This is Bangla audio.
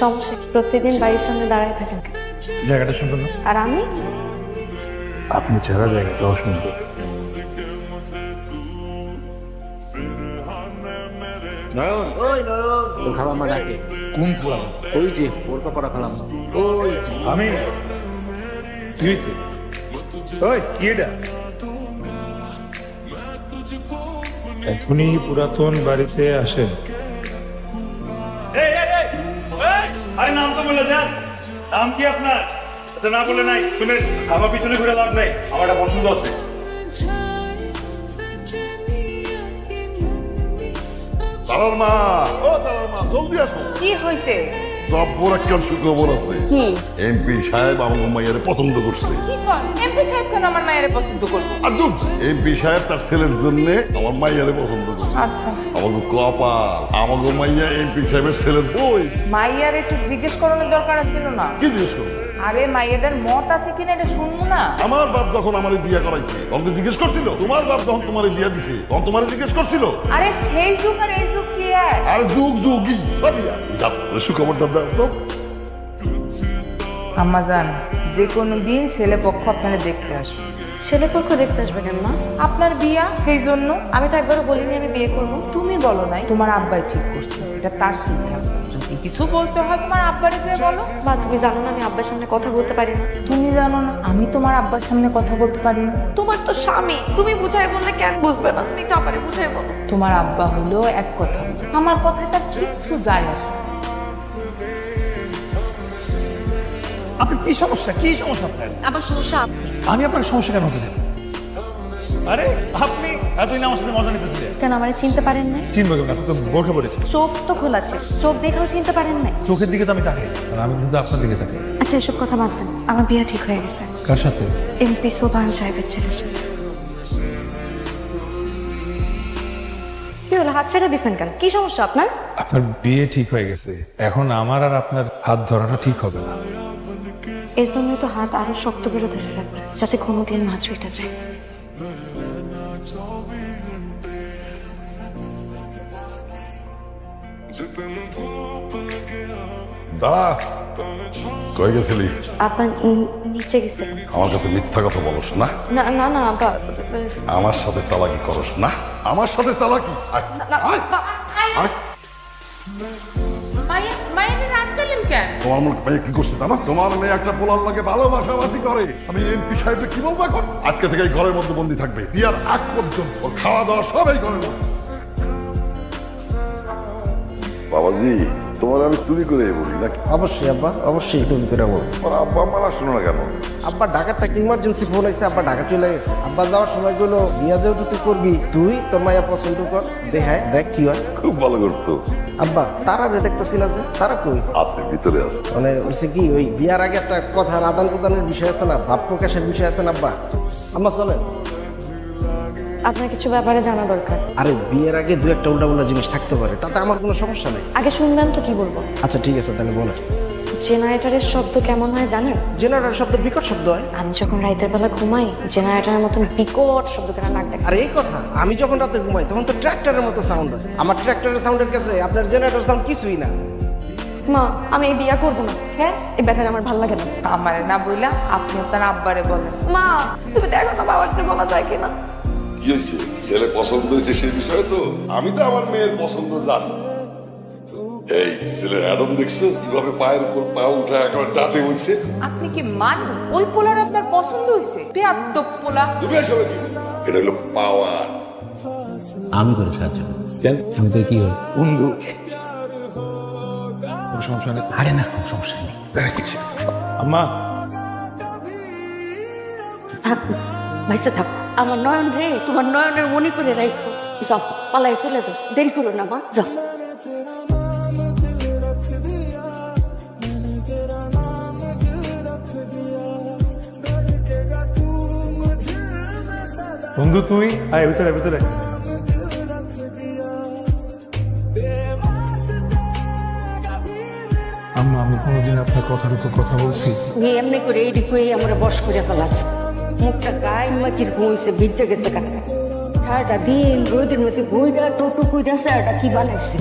সমস্যা কি? প্রত্যেকদিন বাড়ির সামনে দাঁড়ায় থাকেন। জায়গাটা সুন্দর না? আর আমি? আপনি ছাড়া জায়গাটা অসুন্দর। নয়ন, ওই নয়ন, তোর খালাম্মা ডাকে। কোন খালাম্মা? ওই যে ওর পাপারা খালাম্মা। ওই যে আমি কি হয়েছে? ওই কি এটা? এখনই পুরাতন বাড়িতে আসেন। আরে নাম তো বলে যান। নাম কি আপনার? না বলে নাই। শুনে আমার পিছনে ঘুরে লাভ নাই। আমার একটা পছন্দ আছে। তারার মা, ও তারার মা, জলদি আসো। কি হয়েছে? জব্বর একটা সুখবর আছে। কি? এমপি সাহেব আমার মাইয়ারে পছন্দ করছে। কি কর? এমপি সাহেব কেন আমার মায়ের পছন্দ করবো? আর দুধ এমপি সাহেব তার ছেলের জন্য আমার মাইয়ারে পছন্দ করছে। আচ্ছা, আমাকে কপাল, আমাকে মাইয়া এমপি সাহেবের ছেলের বই। মাইয়ার একটু জিজ্ঞেস করানোর দরকার ছিল না? কি জিজ্ঞেস করবো? আরে মাইয়াটার মত আছে কিনা এটা শুনবো না? আমার বাপ যখন আমার বিয়ে করাইছে তখন তো জিজ্ঞেস করছিল। তোমার বাপ যখন তোমার বিয়ে দিছে তখন তোমার জিজ্ঞেস করছিল। আরে সেই যুগ আর এই যুগ কি এক? আর যুগ যুগই সুখবরটা দাও তো। আম্মা জান, যে কোনো দিন ছেলে পক্ষ আপনারা দেখতে আসবে। ছেলে পক্ষ দেখতে আসবে কেন মা? আপনার বিয়া, সেই জন্য। আমি তো একবারও বলিনি আমি বিয়ে করবো। তুমি বলো নাই, তোমার আব্বাই ঠিক করছে, এটা তার সিদ্ধান্ত। যদি কিছু বলতে হয় তোমার আব্বারে যে বলো। মা তুমি জানো না আমি আব্বার সামনে কথা বলতে পারি না। তুমি জানো না আমি তোমার আব্বার সামনে কথা বলতে পারি না। তোমার তো স্বামী, তুমি বুঝাই বললে কেন বুঝবে না? তুমি একটু আপারে বুঝাই বলো। তোমার আব্বা হলো এক কথা, আমার কথায় তার কিচ্ছু যায় আসে। আপনার কি সমস্যা? কি সমস্যা আপনার? আমার সমস্যা আপনি। আমি আপনার সমস্যা কেন হতে চাই? আরে আপনি এতদিন আমার সাথে মজা নিতেছিলেন। কেন আমার চিনতে পারেন নাই? চিনবো কেন? আপনি তো বোরখা পড়েছে। চোখ তো খোলা ছিল, চোখ দেখেও চিনতে পারেন নাই? চোখের দিকে তো আমি তাকাই, আর আমি কিন্তু আপনার দিকে তাকাই। আচ্ছা এসব কথা বাদ দেন, আমার বিয়ে ঠিক হয়ে গেছে। কার সাথে? এমপি সোভান সাহেবের ছেলের সাথে। কি হলো, হাত ছেড়ে দিচ্ছেন কেন? কি সমস্যা আপনার? আপনার বিয়ে ঠিক হয়ে গেছে, এখন আমার আর আপনার হাত ধরাটা ঠিক হবে না। এই জন্যই তো হাত আরো শক্ত করে ধরে রাখবে, যাতে কোনোদিন না ছুটে যায়। দা কই গেছিলি? আপা নিচে গেছিলেন। আমার কাছে মিথ্যা কথা বলস না। না না না আপা, আমার সাথে চালাকি করস না। আমার সাথে চালাকি আয়, আয়, আয়। তোমার মেয়ে কি করছে জানো? তোমার মেয়ে একটা পোলার লাগে ভালোবাসাবাসি করে। আমি এমপি সাহেবকে কি বলবো এখন? আজকে থেকে ঘরের মধ্যে বন্দি থাকবে, বিয়ার আগ পর্যন্ত ওর খাওয়া দাওয়া সবাই ঘরের মধ্যে। বাবাজি, তোমার আমি চুরি করে বলি নাকি? অবশ্যই আব্বা, অবশ্যই তুমি করে বলো। ওর আব্বা মারা শোনো না কেন? আব্বা ঢাকার থেকে ইমার্জেন্সি ফোন হয়েছে, আব্বা ঢাকা চলে গেছে। আব্বা যাওয়ার সময় গুলো বিয়া যেহেতু তুই করবি, তুই তোর মায়া পছন্দ কর, দেখায় দেখ কি হয়। খুব ভালো করতো। আব্বা তারা দেখতেছি না যে, তারা কই? আছে, ভিতরে আছে। মানে হচ্ছে কি, ওই বিয়ার আগে একটা কথার আদান প্রদানের বিষয় আছে না, ভাব প্রকাশের বিষয় আছে না আব্বা। আম্মা চলেন। আপনার কিছু ব্যাপারে জানা দরকার। আরে বিয়ের আগে দু একটা উল্টা জিনিস থাকতে পারে, তাতে আমার কোনো সমস্যা নেই। আগে শুনবেন তো কি বলবো। আচ্ছা ঠিক আছে, তাহলে বলেন। জেনারেটরের শব্দ কেমন হয় জানেন? জেনারেটর শব্দ বিকট শব্দ হয়। আমি যখন রাতের বেলা ঘুমাই জেনারেটরের মতন বিকট শব্দ করে নাক ডাকে। আর এই কথা, আমি যখন রাতে ঘুমাই তখন তো ট্র্যাক্টরের মতো সাউন্ড হয়। আমার ট্র্যাক্টরের সাউন্ডের কাছে আপনার জেনারেটর সাউন্ড কিছুই না। মা আমি এই বিয়া করবো না। হ্যাঁ, এই ব্যাপারে আমার ভালো লাগে না। আমারে না বইলা আপনি আপনার আব্বারে বলেন। মা তুমি দেখো তো বাবাকে বলা যায় কিনা। কি হয়েছে? ছেলে পছন্দ হয়েছে সেই বিষয়ে তো আমি তো আমার মেয়ের পছন্দ জানি। এই ছেলের অ্যাডম দেখছো কিভাবে পায়ের উপর পা উঠে একেবারে ডাটে বইছে? আপনি কি মান ওই পোলার আপনার পছন্দ হয়েছে? বেয়াদব পোলা। তুমি আসলে কি? এটা হলো পাওয়ার। আমি তোর সাহায্য করব। কেন? আমি তোর কি হই? বন্ধু। কোনো সমস্যা নেই? আরে না, কোনো সমস্যা নেই। আম্মা থাক ভাইসা থাক, আমার নয়ন রে তোমার নয়নের মনে করে রাখো। যাও পালাই চলে যাও, দেরি করো না মা, যাও। বন্ধু তুই আয় ভিতরে ভিতরে। আম্মা আমি কোনোদিন আপনার কথার উপর কথা বলছি? এমনি করে এইদিকে আমরা বস করে ফেলাস, মুখটা গায়ে কিরকম হয়েছে, ভিজে গেছে কাছে। সারাটা দিন রোদের মধ্যে বইটা টোটো কইরা সারাটা কি বানাইছে